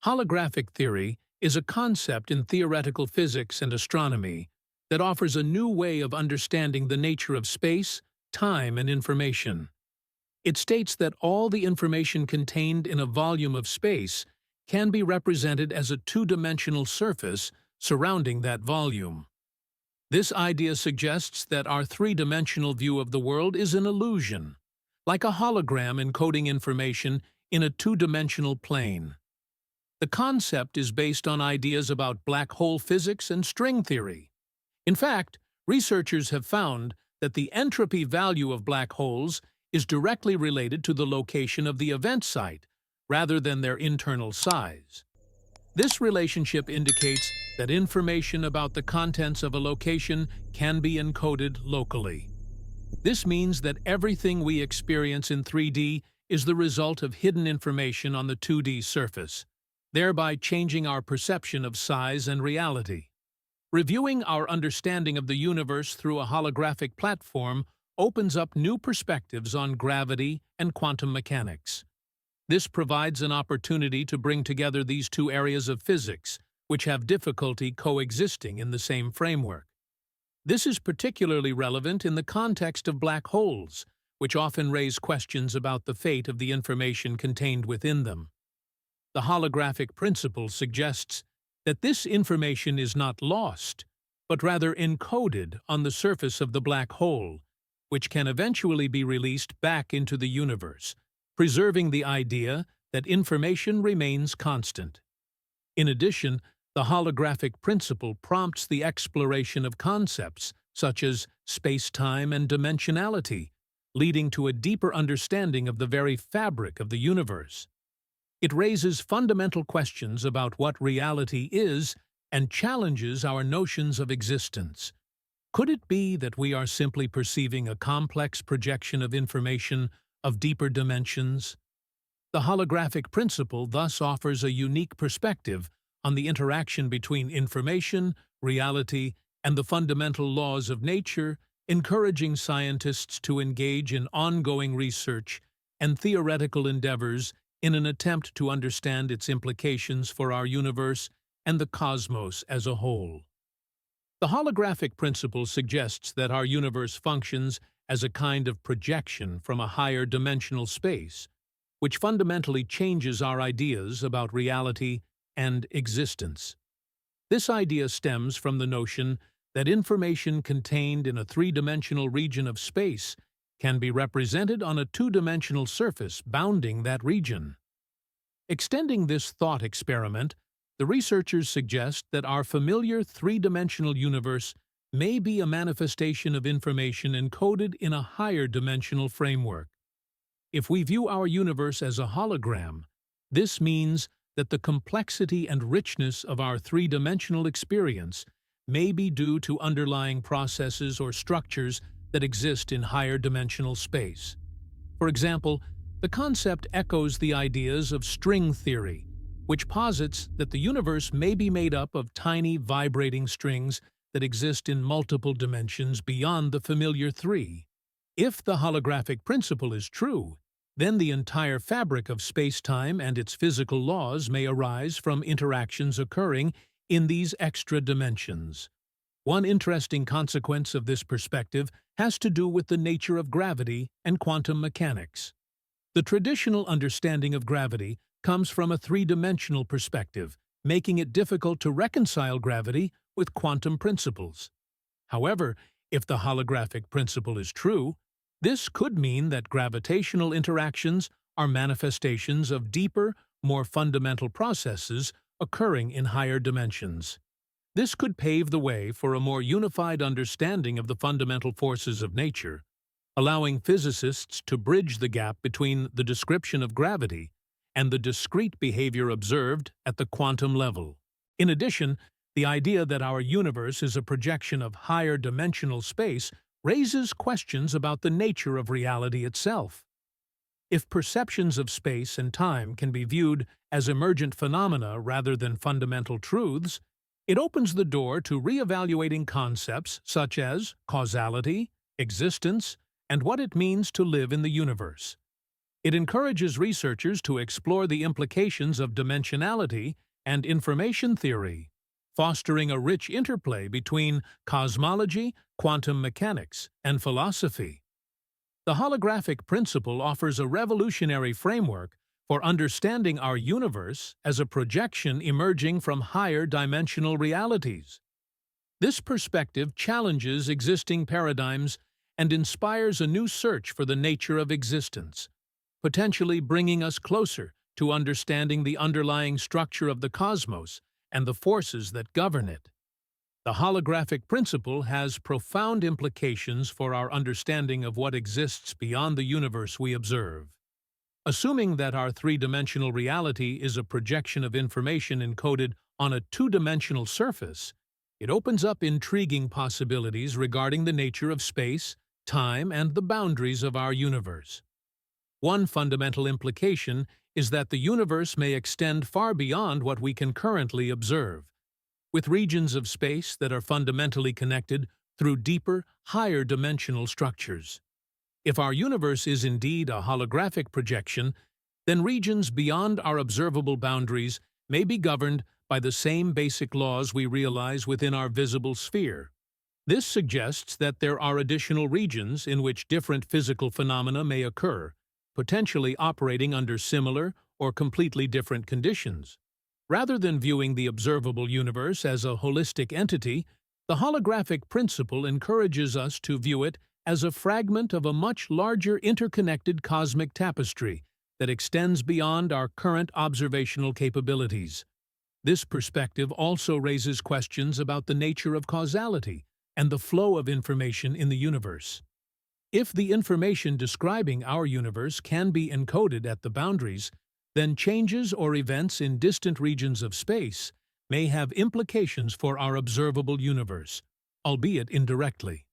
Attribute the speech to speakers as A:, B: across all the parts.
A: Holographic theory is a concept in theoretical physics and astronomy that offers a new way of understanding the nature of space, time, and information. It states that all the information contained in a volume of space can be represented as a two-dimensional surface surrounding that volume. This idea suggests that our three-dimensional view of the world is an illusion, like a hologram encoding information in a two-dimensional plane. The concept is based on ideas about black hole physics and string theory. In fact, researchers have found that the entropy value of black holes is directly related to the location of the event site, rather than their internal size. This relationship indicates that information about the contents of a location can be encoded locally. This means that everything we experience in 3D is the result of hidden information on the 2D surface, thereby changing our perception of size and reality. Reviewing our understanding of the universe through a holographic platform opens up new perspectives on gravity and quantum mechanics. This provides an opportunity to bring together these two areas of physics, which have difficulty coexisting in the same framework. This is particularly relevant in the context of black holes, which often raise questions about the fate of the information contained within them. The holographic principle suggests that this information is not lost, but rather encoded on the surface of the black hole, which can eventually be released back into the universe, preserving the idea that information remains constant. In addition, the holographic principle prompts the exploration of concepts such as space-time and dimensionality, leading to a deeper understanding of the very fabric of the universe. It raises fundamental questions about what reality is and challenges our notions of existence. Could it be that we are simply perceiving a complex projection of information of deeper dimensions? The holographic principle thus offers a unique perspective on the interaction between information, reality, and the fundamental laws of nature, encouraging scientists to engage in ongoing research and theoretical endeavors in an attempt to understand its implications for our universe and the cosmos as a whole. The holographic principle suggests that our universe functions as a kind of projection from a higher dimensional space, which fundamentally changes our ideas about reality and existence. This idea stems from the notion that information contained in a three-dimensional region of space can be represented on a two-dimensional surface bounding that region. Extending this thought experiment, the researchers suggest that our familiar three-dimensional universe may be a manifestation of information encoded in a higher dimensional framework. If we view our universe as a hologram, this means that the complexity and richness of our three-dimensional experience may be due to underlying processes or structures that exist in higher dimensional space. For example, the concept echoes the ideas of string theory, which posits that the universe may be made up of tiny vibrating strings that exist in multiple dimensions beyond the familiar three. If the holographic principle is true, then the entire fabric of space-time and its physical laws may arise from interactions occurring in these extra dimensions. One interesting consequence of this perspective has to do with the nature of gravity and quantum mechanics. The traditional understanding of gravity comes from a three-dimensional perspective, making it difficult to reconcile gravity with quantum principles. However, if the holographic principle is true, this could mean that gravitational interactions are manifestations of deeper, more fundamental processes occurring in higher dimensions. This could pave the way for a more unified understanding of the fundamental forces of nature, allowing physicists to bridge the gap between the description of gravity and the discrete behavior observed at the quantum level. In addition, the idea that our universe is a projection of higher dimensional space raises questions about the nature of reality itself. If perceptions of space and time can be viewed as emergent phenomena rather than fundamental truths, it opens the door to reevaluating concepts such as causality, existence, and what it means to live in the universe. It encourages researchers to explore the implications of dimensionality and information theory, fostering a rich interplay between cosmology, quantum mechanics, and philosophy. The holographic principle offers a revolutionary framework for understanding our universe as a projection emerging from higher dimensional realities. This perspective challenges existing paradigms and inspires a new search for the nature of existence, potentially bringing us closer to understanding the underlying structure of the cosmos and the forces that govern it. The holographic principle has profound implications for our understanding of what exists beyond the universe we observe. Assuming that our three-dimensional reality is a projection of information encoded on a two-dimensional surface, it opens up intriguing possibilities regarding the nature of space, time, and the boundaries of our universe. One fundamental implication is that the universe may extend far beyond what we can currently observe, with regions of space that are fundamentally connected through deeper, higher dimensional structures. If our universe is indeed a holographic projection, then regions beyond our observable boundaries may be governed by the same basic laws we realize within our visible sphere. This suggests that there are additional regions in which different physical phenomena may occur, potentially operating under similar or completely different conditions. Rather than viewing the observable universe as a holistic entity, the holographic principle encourages us to view it as a fragment of a much larger interconnected cosmic tapestry that extends beyond our current observational capabilities. This perspective also raises questions about the nature of causality and the flow of information in the universe. If the information describing our universe can be encoded at the boundaries, then changes or events in distant regions of space may have implications for our observable universe, albeit indirectly.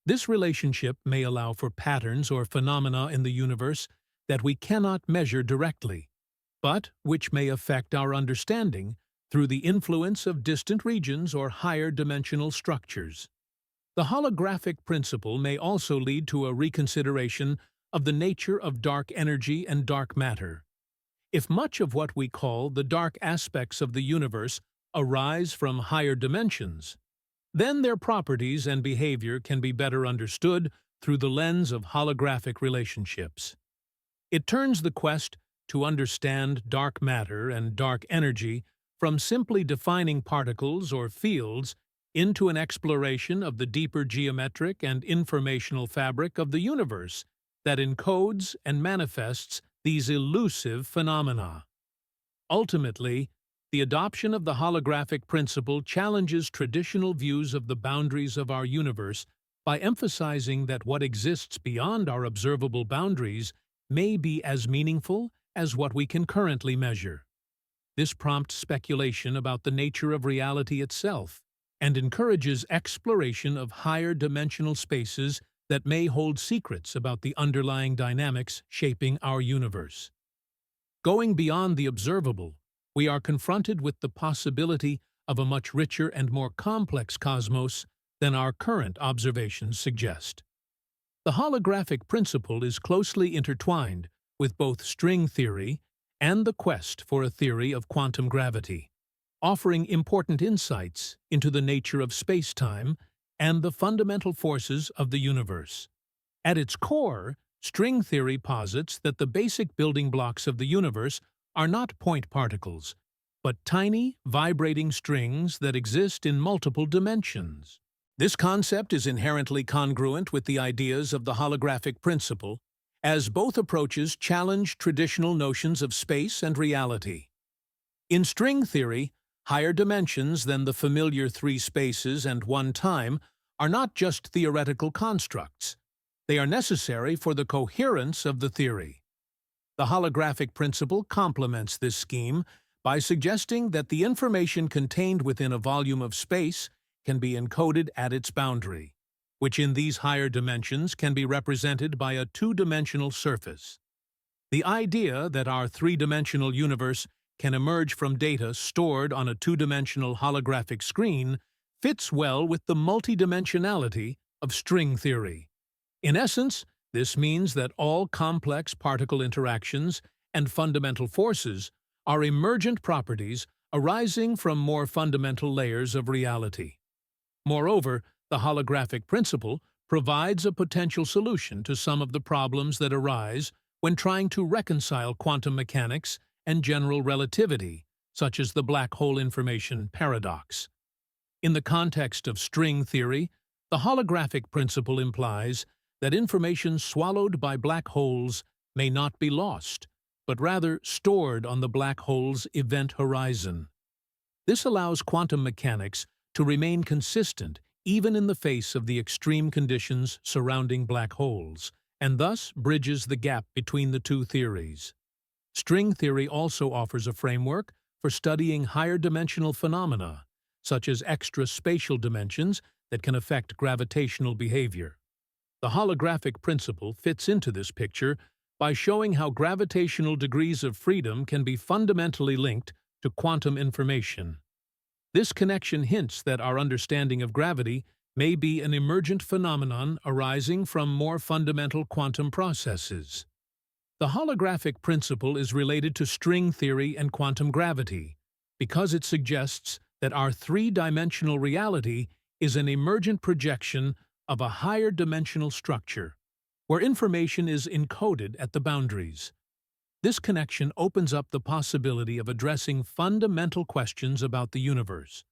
A: This relationship may allow for patterns or phenomena in the universe that we cannot measure directly, but which may affect our understanding through the influence of distant regions or higher dimensional structures. The holographic principle may also lead to a reconsideration of the nature of dark energy and dark matter. If much of what we call the dark aspects of the universe arise from higher dimensions, then their properties and behavior can be better understood through the lens of holographic relationships. It turns the quest to understand dark matter and dark energy from simply defining particles or fields into an exploration of the deeper geometric and informational fabric of the universe that encodes and manifests these elusive phenomena. Ultimately, the adoption of the holographic principle challenges traditional views of the boundaries of our universe by emphasizing that what exists beyond our observable boundaries may be as meaningful as what we can currently measure. This prompts speculation about the nature of reality itself and encourages exploration of higher dimensional spaces that may hold secrets about the underlying dynamics shaping our universe. Going beyond the observable, we are confronted with the possibility of a much richer and more complex cosmos than our current observations suggest. The holographic principle is closely intertwined with both string theory and the quest for a theory of quantum gravity, offering important insights into the nature of space-time and the fundamental forces of the universe. At its core, string theory posits that the basic building blocks of the universe are not point particles, but tiny, vibrating strings that exist in multiple dimensions. This concept is inherently congruent with the ideas of the holographic principle, as both approaches challenge traditional notions of space and reality. In string theory, higher dimensions than the familiar three spaces and one time are not just theoretical constructs. They are necessary for the coherence of the theory. The holographic principle complements this scheme by suggesting that the information contained within a volume of space can be encoded at its boundary, which in these higher dimensions can be represented by a two-dimensional surface. The idea that our three-dimensional universe can emerge from data stored on a two-dimensional holographic screen fits well with the multidimensionality of string theory. In essence, This means that all complex particle interactions and fundamental forces are emergent properties arising from more fundamental layers of reality. Moreover, the holographic principle provides a potential solution to some of the problems that arise when trying to reconcile quantum mechanics and general relativity, such as the black hole information paradox. In the context of string theory, the holographic principle implies that information swallowed by black holes may not be lost, but rather stored on the black hole's event horizon. This allows quantum mechanics to remain consistent even in the face of the extreme conditions surrounding black holes, and thus bridges the gap between the two theories. String theory also offers a framework for studying higher-dimensional phenomena, such as extra-spatial dimensions that can affect gravitational behavior. The holographic principle fits into this picture by showing how gravitational degrees of freedom can be fundamentally linked to quantum information. This connection hints that our understanding of gravity may be an emergent phenomenon arising from more fundamental quantum processes. The holographic principle is related to string theory and quantum gravity because it suggests that our three-dimensional reality is an emergent projection of a higher dimensional structure, where information is encoded at the boundaries. This connection opens up the possibility of addressing fundamental questions about the universe.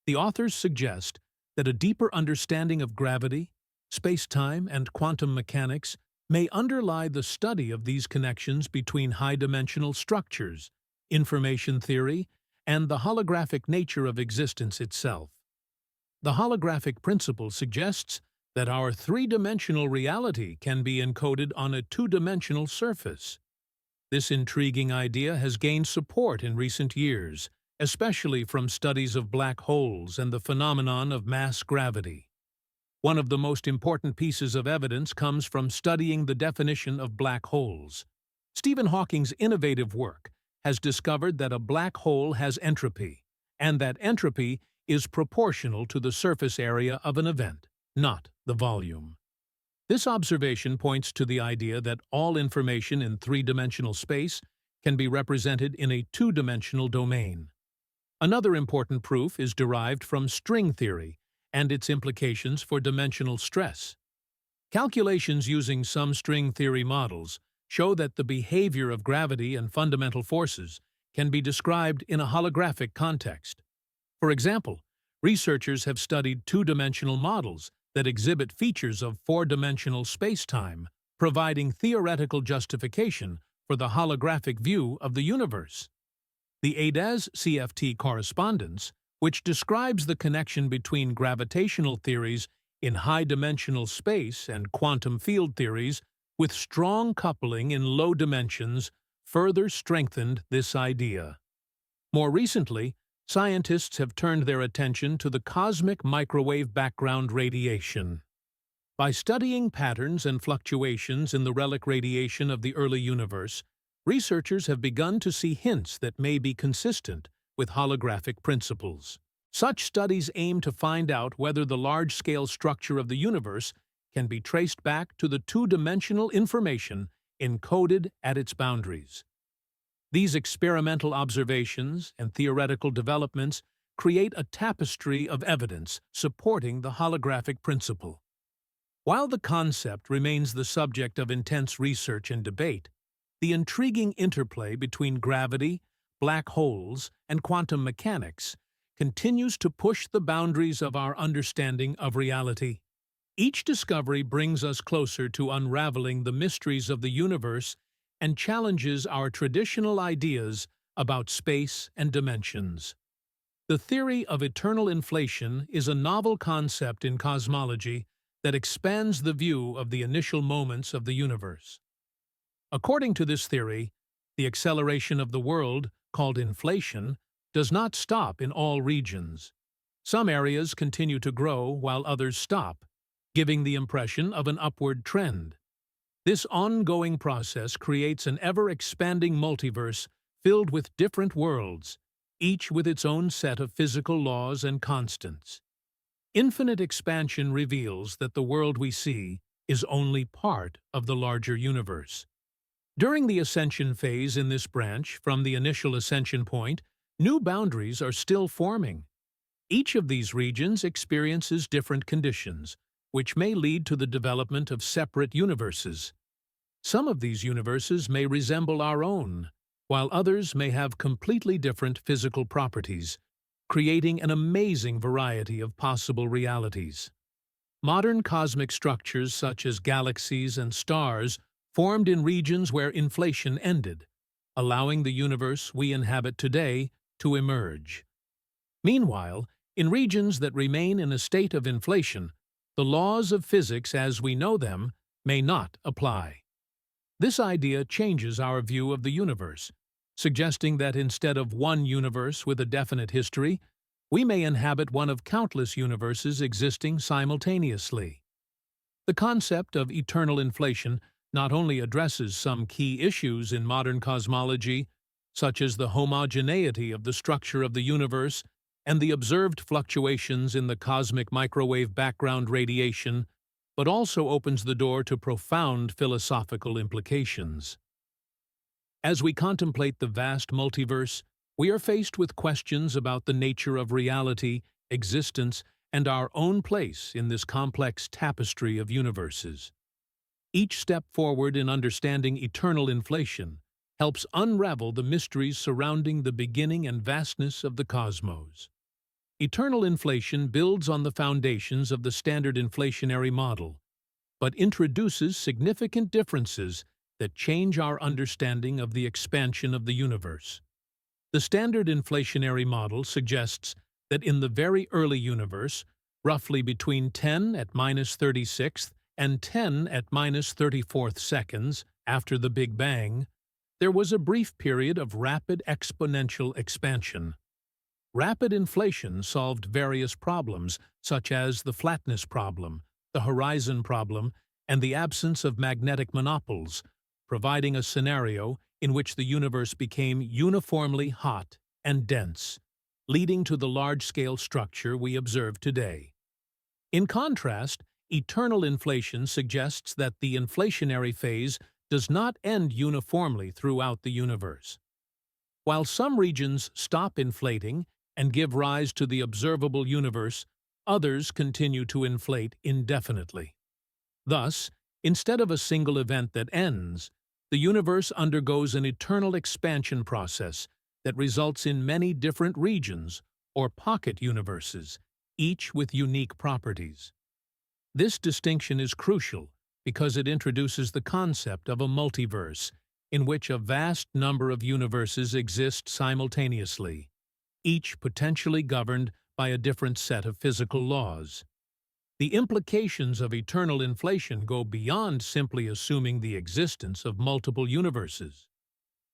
A: The authors suggest that a deeper understanding of gravity, space-time, and quantum mechanics may underlie the study of these connections between high-dimensional structures, information theory, and the holographic nature of existence itself. The holographic principle suggests that our three-dimensional reality can be encoded on a two-dimensional surface. This intriguing idea has gained support in recent years, especially from studies of black holes and the phenomenon of mass gravity. One of the most important pieces of evidence comes from studying the definition of black holes. Stephen Hawking's innovative work has discovered that a black hole has entropy, and that entropy is proportional to the surface area of an event, not the volume. This observation points to the idea that all information in three-dimensional space can be represented in a two-dimensional domain. Another important proof is derived from string theory and its implications for dimensional stress. Calculations using some string theory models show that the behavior of gravity and fundamental forces can be described in a holographic context. For example, researchers have studied two-dimensional models that exhibit features of four-dimensional spacetime, providing theoretical justification for the holographic view of the universe. The ADAS-CFT correspondence, which describes the connection between gravitational theories in high-dimensional space and quantum field theories with strong coupling in low dimensions, further strengthened this idea. More recently, scientists have turned their attention to the cosmic microwave background radiation. By studying patterns and fluctuations in the relic radiation of the early universe, researchers have begun to see hints that may be consistent with holographic principles. Such studies aim to find out whether the large-scale structure of the universe can be traced back to the two-dimensional information encoded at its boundaries. These experimental observations and theoretical developments create a tapestry of evidence supporting the holographic principle. While the concept remains the subject of intense research and debate, the intriguing interplay between gravity, black holes, and quantum mechanics continues to push the boundaries of our understanding of reality. Each discovery brings us closer to unraveling the mysteries of the universe and challenges our traditional ideas about space and dimensions. The theory of eternal inflation is a novel concept in cosmology that expands the view of the initial moments of the universe. According to this theory, the acceleration of the world, called inflation, does not stop in all regions. Some areas continue to grow while others stop, giving the impression of an upward trend. This ongoing process creates an ever-expanding multiverse filled with different worlds, each with its own set of physical laws and constants. Infinite expansion reveals that the world we see, is only part of the larger universe. During the ascension phase in this branch, from the initial ascension point, new boundaries are still forming. Each of these regions experiences different conditions, which may lead to the development of separate universes. Some of these universes may resemble our own, while others may have completely different physical properties, creating an amazing variety of possible realities. Modern cosmic structures such as galaxies and stars formed in regions where inflation ended, allowing the universe we inhabit today to emerge. Meanwhile, in regions that remain in a state of inflation, the laws of physics as we know them may not apply. This idea changes our view of the universe, suggesting that instead of one universe with a definite history, we may inhabit one of countless universes existing simultaneously. The concept of eternal inflation not only addresses some key issues in modern cosmology, such as the homogeneity of the structure of the universe and the observed fluctuations in the cosmic microwave background radiation, but also opens the door to profound philosophical implications. As we contemplate the vast multiverse, we are faced with questions about the nature of reality, existence, and our own place in this complex tapestry of universes. Each step forward in understanding eternal inflation helps unravel the mysteries surrounding the beginning and vastness of the cosmos. Eternal inflation builds on the foundations of the standard inflationary model, but introduces significant differences that change our understanding of the expansion of the universe. The standard inflationary model suggests that in the very early universe, roughly between 10 at minus 36th and 10 at minus 34th seconds after the Big Bang, there was a brief period of rapid exponential expansion. Rapid inflation solved various problems, such as the flatness problem, the horizon problem, and the absence of magnetic monopoles, providing a scenario in which the universe became uniformly hot and dense, leading to the large-scale structure we observe today. In contrast, eternal inflation suggests that the inflationary phase does not end uniformly throughout the universe. While some regions stop inflating and give rise to the observable universe, others continue to inflate indefinitely. Thus, instead of a single event that ends, the universe undergoes an eternal expansion process that results in many different regions or pocket universes, each with unique properties. This distinction is crucial because it introduces the concept of a multiverse, in which a vast number of universes exist simultaneously, each potentially governed by a different set of physical laws. The implications of eternal inflation go beyond simply assuming the existence of multiple universes.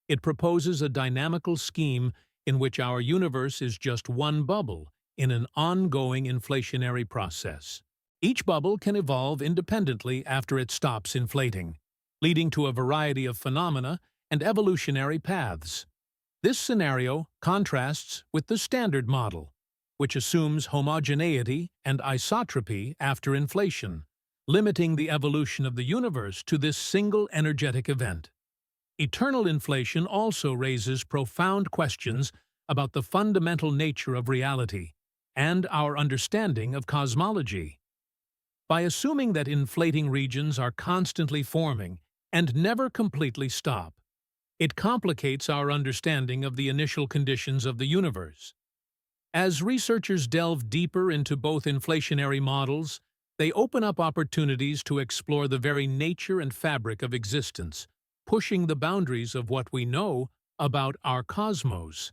A: It proposes a dynamical scheme in which our universe is just one bubble in an ongoing inflationary process. Each bubble can evolve independently after it stops inflating, leading to a variety of phenomena and evolutionary paths. This scenario contrasts with the standard model, which assumes homogeneity and isotropy after inflation, limiting the evolution of the universe to this single energetic event. Eternal inflation also raises profound questions about the fundamental nature of reality and our understanding of cosmology. By assuming that inflating regions are constantly forming and never completely stop, it complicates our understanding of the initial conditions of the universe. As researchers delve deeper into both inflationary models, they open up opportunities to explore the very nature and fabric of existence, pushing the boundaries of what we know about our cosmos.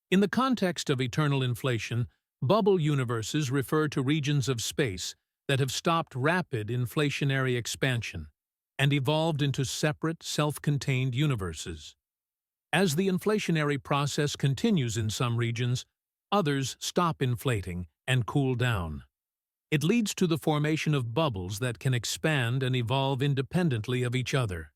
A: In the context of eternal inflation, bubble universes refer to regions of space that have stopped rapid inflationary expansion and evolved into separate, self-contained universes. As the inflationary process continues in some regions, others stop inflating and cool down. It leads to the formation of bubbles that can expand and evolve independently of each other.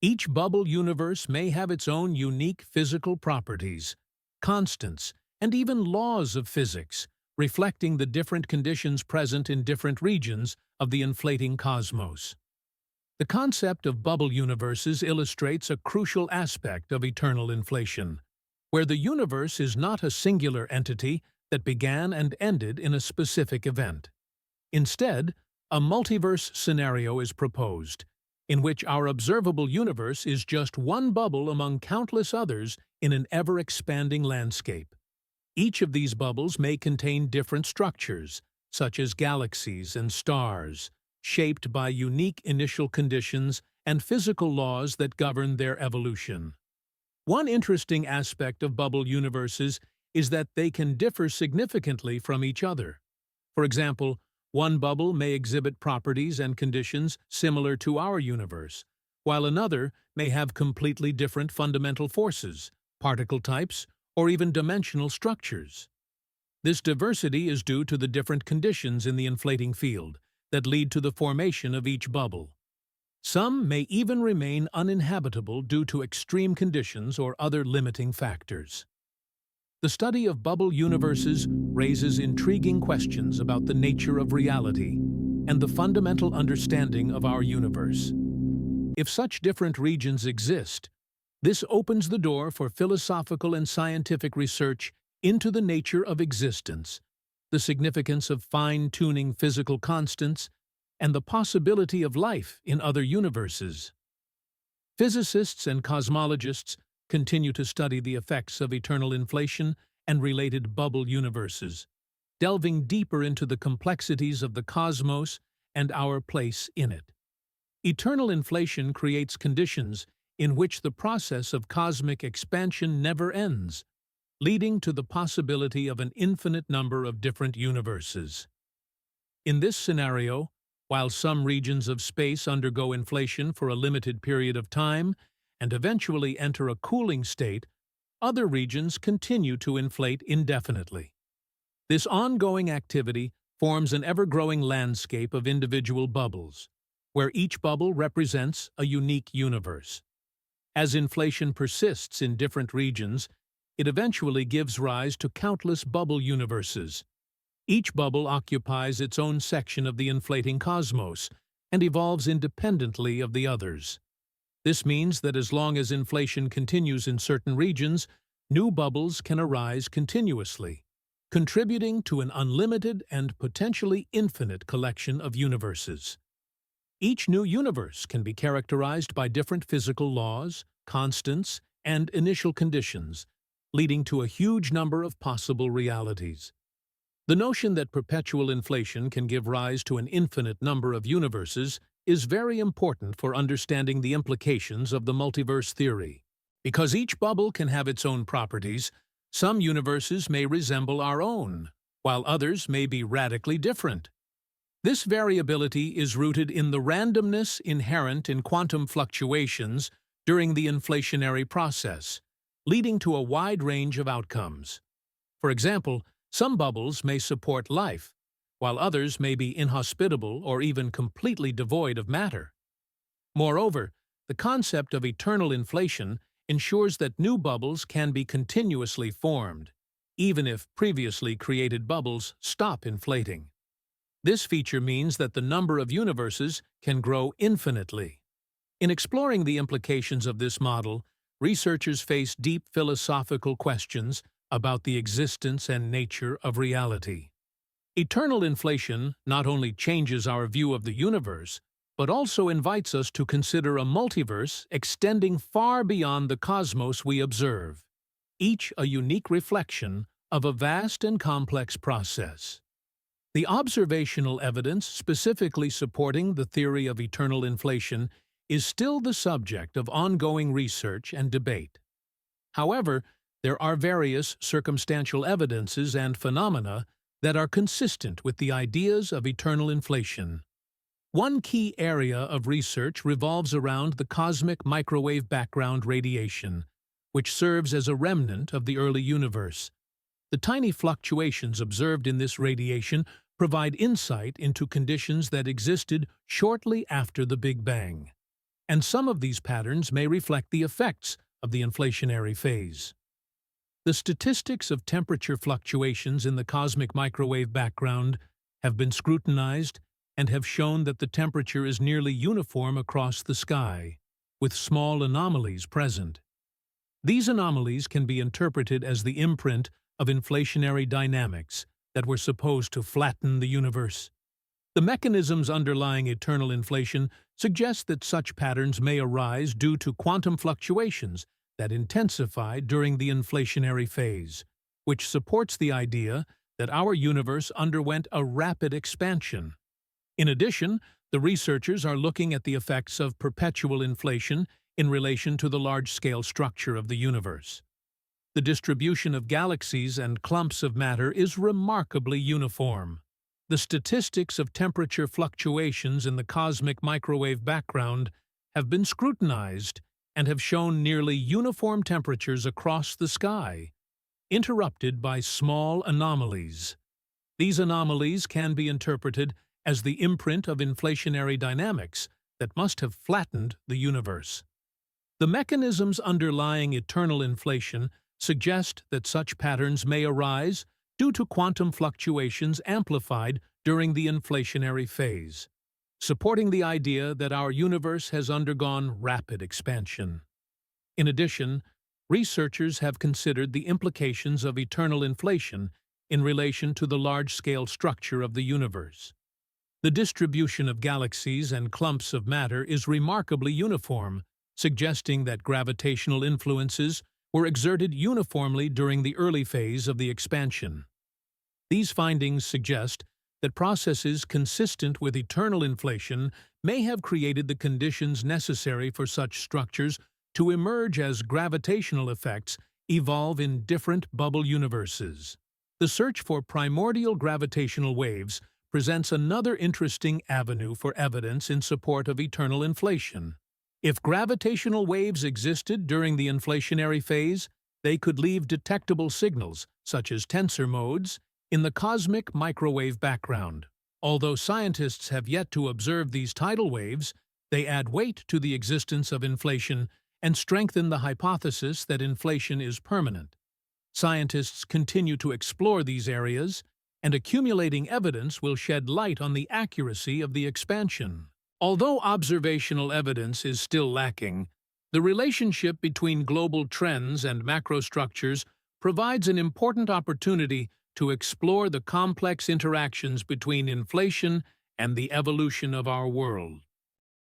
A: Each bubble universe may have its own unique physical properties, constants, and even laws of physics, reflecting the different conditions present in different regions of the inflating cosmos. The concept of bubble universes illustrates a crucial aspect of eternal inflation, where the universe is not a singular entity that began and ended in a specific event. Instead, a multiverse scenario is proposed, in which our observable universe is just one bubble among countless others in an ever-expanding landscape. Each of these bubbles may contain different structures, such as galaxies and stars, shaped by unique initial conditions and physical laws that govern their evolution. One interesting aspect of bubble universes is that they can differ significantly from each other. For example, one bubble may exhibit properties and conditions similar to our universe, while another may have completely different fundamental forces, particle types, or even dimensional structures. This diversity is due to the different conditions in the inflating field that lead to the formation of each bubble. Some may even remain uninhabitable due to extreme conditions or other limiting factors. The study of bubble universes raises intriguing questions about the nature of reality and the fundamental understanding of our universe. If such different regions exist, this opens the door for philosophical and scientific research into the nature of existence, the significance of fine-tuning physical constants, and the possibility of life in other universes. Physicists and cosmologists continue to study the effects of eternal inflation and related bubble universes, delving deeper into the complexities of the cosmos and our place in it. Eternal inflation creates conditions in which the process of cosmic expansion never ends, leading to the possibility of an infinite number of different universes. In this scenario, while some regions of space undergo inflation for a limited period of time and eventually enter a cooling state, other regions continue to inflate indefinitely. This ongoing activity forms an ever-growing landscape of individual bubbles, where each bubble represents a unique universe. As inflation persists in different regions, it eventually gives rise to countless bubble universes. Each bubble occupies its own section of the inflating cosmos and evolves independently of the others. This means that as long as inflation continues in certain regions, new bubbles can arise continuously, contributing to an unlimited and potentially infinite collection of universes. Each new universe can be characterized by different physical laws, constants, and initial conditions, leading to a huge number of possible realities. The notion that perpetual inflation can give rise to an infinite number of universes is very important for understanding the implications of the multiverse theory. Because each bubble can have its own properties, some universes may resemble our own, while others may be radically different. This variability is rooted in the randomness inherent in quantum fluctuations during the inflationary process, leading to a wide range of outcomes. For example, some bubbles may support life, while others may be inhospitable or even completely devoid of matter. Moreover, the concept of eternal inflation ensures that new bubbles can be continuously formed, even if previously created bubbles stop inflating. This feature means that the number of universes can grow infinitely. In exploring the implications of this model, researchers face deep philosophical questions about the existence and nature of reality. Eternal inflation not only changes our view of the universe, but also invites us to consider a multiverse extending far beyond the cosmos we observe, each a unique reflection of a vast and complex process. The observational evidence specifically supporting the theory of eternal inflation is still the subject of ongoing research and debate. However, there are various circumstantial evidences and phenomena that are consistent with the ideas of eternal inflation. One key area of research revolves around the cosmic microwave background radiation, which serves as a remnant of the early universe. The tiny fluctuations observed in this radiation provide insight into conditions that existed shortly after the Big Bang, and some of these patterns may reflect the effects of the inflationary phase. The statistics of temperature fluctuations in the cosmic microwave background have been scrutinized and have shown that the temperature is nearly uniform across the sky, with small anomalies present. These anomalies can be interpreted as the imprint of inflationary dynamics that were supposed to flatten the universe. The mechanisms underlying eternal inflation suggest that such patterns may arise due to quantum fluctuations that intensify during the inflationary phase, which supports the idea that our universe underwent a rapid expansion. In addition, the researchers are looking at the effects of perpetual inflation in relation to the large-scale structure of the universe. The distribution of galaxies and clumps of matter is remarkably uniform. The statistics of temperature fluctuations in the cosmic microwave background have been scrutinized and have shown nearly uniform temperatures across the sky, interrupted by small anomalies. These anomalies can be interpreted as the imprint of inflationary dynamics that must have flattened the universe. The mechanisms underlying eternal inflation suggest that such patterns may arise due to quantum fluctuations amplified during the inflationary phase, supporting the idea that our universe has undergone rapid expansion. In addition, researchers have considered the implications of eternal inflation in relation to the large-scale structure of the universe. The distribution of galaxies and clumps of matter is remarkably uniform, suggesting that gravitational influences were exerted uniformly during the early phase of the expansion. These findings suggest that processes consistent with eternal inflation may have created the conditions necessary for such structures to emerge as gravitational effects evolve in different bubble universes. The search for primordial gravitational waves presents another interesting avenue for evidence in support of eternal inflation. If gravitational waves existed during the inflationary phase, they could leave detectable signals, such as tensor modes, in the cosmic microwave background. Although scientists have yet to observe these tidal waves, they add weight to the existence of inflation and strengthen the hypothesis that inflation is permanent. Scientists continue to explore these areas, and accumulating evidence will shed light on the accuracy of the expansion. Although observational evidence is still lacking, the relationship between global trends and macrostructures provides an important opportunity to explore the complex interactions between inflation and the evolution of our world.